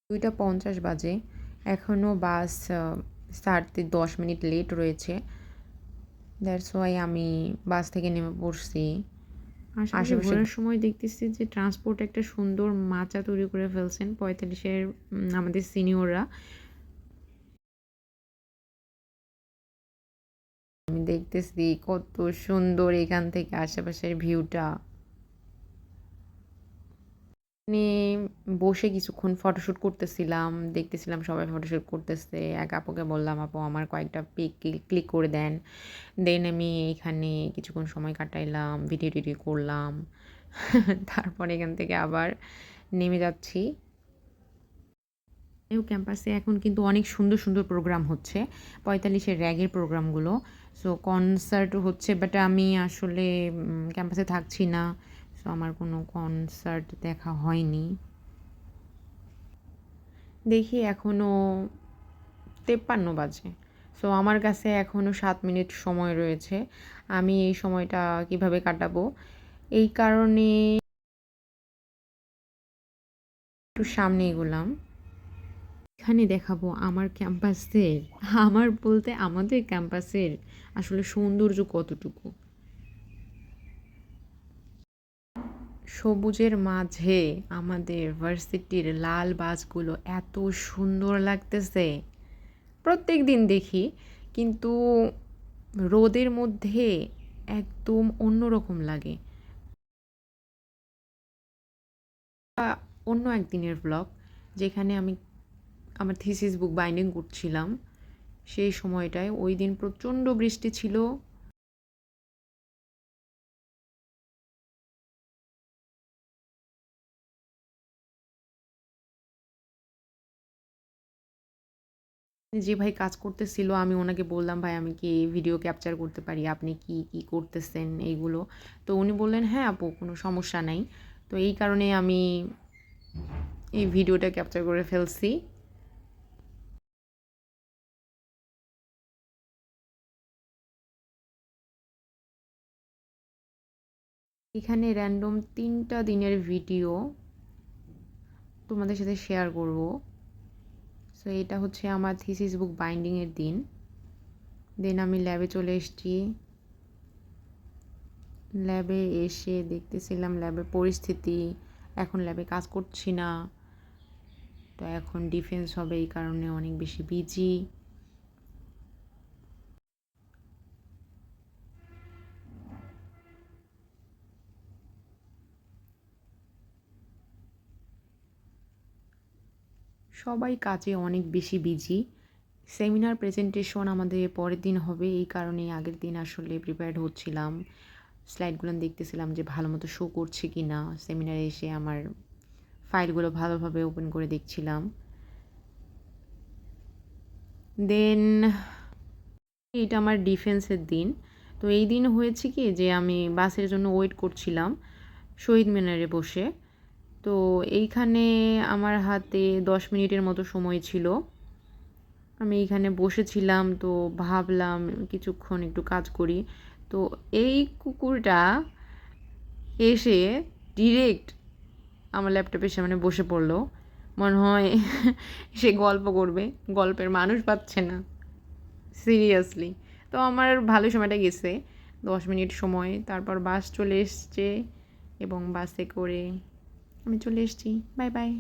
2:50 বাজে, এখনও বাস ছাড়তে 10 মিনিট লেট রয়েছে। দ্যাটস ওয়াই আমি বাস থেকে নেমে পড়ছি। আশেপাশে ঘোরার সময় দেখতেছি যে ট্রান্সপোর্ট একটা সুন্দর মাচা তৈরি করে ফেলছেন 45-এর আমাদের সিনিয়ররা। আমি দেখতেছি কত সুন্দর এখান থেকে আশেপাশের ভিউটা। বসে কিছুক্ষণ ফটোশ্যুট করতেছিলাম, দেখতেছিলাম সবাই ফটোশ্যুট করতেছে। এক আপুকে বললাম, আপু আমার কয়েকটা পিক ক্লিক করে দেন। দেন আমি এইখানে কিছুক্ষণ সময় কাটাইলাম, ভিডিও টিডিও করলাম। তারপর এখান থেকে আবার নেমে যাচ্ছি। ক্যাম্পাসে এখন কিন্তু অনেক সুন্দর সুন্দর প্রোগ্রাম হচ্ছে, 45-এর র্যাগের প্রোগ্রামগুলো। সো কনসার্ট হচ্ছে, বাট আমি আসলে ক্যাম্পাসে থাকছি না, সো আমার কোনো কনসার্ট দেখা হয়নি। দেখি এখনও 53 বাজে। সো আমার কাছে এখনও 7 মিনিট সময় রয়েছে। আমি এই সময়টা কিভাবে কাটাবো, এই কারণে একটু সামনে এগোলাম। এখানে দেখাবো আমার ক্যাম্পাসের, আমার বলতে আমাদের ক্যাম্পাসের আসলে সৌন্দর্য কতটুকু। সবুজের মাঝে আমাদের ভার্সিটির লাল বাসগুলো এত সুন্দর লাগতেছে। প্রত্যেক দিন দেখি, কিন্তু রোদের মধ্যে একদম অন্যরকম লাগে। অন্য একদিনের ব্লগ, যেখানে আমি আমার থিসিস বুক বাইন্ডিং করছিলাম। সেই সময়টায় ওই দিন প্রচণ্ড বৃষ্টি ছিল। যে ভাই কাজ করতেছিল, আমি ওনাকে বললাম, ভাই আমি কি ভিডিও ক্যাপচার করতে পারি, আপনি কি কি করতেছেন এইগুলো। তো উনি বললেন, হ্যাঁ আপু, কোনো সমস্যা নাই। তো এই কারণে আমি এই ভিডিওটা ক্যাপচার করে ফেলছি। এখানে র্যান্ডম 3টা দিনের ভিডিও তোমাদের সাথে শেয়ার করব। সো এটা হচ্ছে আমার থিসিস বুক বাইন্ডিংয়ের দিন। দেন আমি ল্যাবে চলে এসেছি। ল্যাবে এসে দেখতেছিলাম ল্যাবের পরিস্থিতি। এখন ল্যাবে কাজ করছি না, তো এখন ডিফেন্স হবে, এই কারণে অনেক বেশি বিজি। সবাই কাজে অনেক বেশি বিজি। সেমিনার প্রেজেন্টেশন আমাদের পরের দিন হবে, এই কারণে আগের দিন আসলে প্রিপেয়ার্ড হচ্ছিলাম। স্লাইডগুলো দেখতেছিলাম যে ভালো মতো শো করছে কি না। সেমিনারে এসে আমার ফাইলগুলো ভালোভাবে ওপেন করে দেখছিলাম। দেন এটা আমার ডিফেন্সের দিন। তো এই দিন হয়েছে কি, যে আমি বাসের জন্য ওয়েট করছিলাম শহীদ মিনারে বসে। তো এইখানে আমার হাতে 10 মিনিটের মতো সময় ছিল। আমি এইখানে বসেছিলাম, তো ভাবলাম কিছুক্ষণ একটু কাজ করি। তো এই কুকুরটা এসে ডিরেক্ট আমার ল্যাপটপের সামনে বসে পড়লো। মনে হয় সে গল্প করবে, গল্পের মানুষ পাচ্ছে না, সিরিয়াসলি। তো আমার ভালো সময়টা গেছে, 10 মিনিট সময়। তারপর বাস চলে এসছে এবং বাসে করে আমি চলে এসেছি। Bye bye.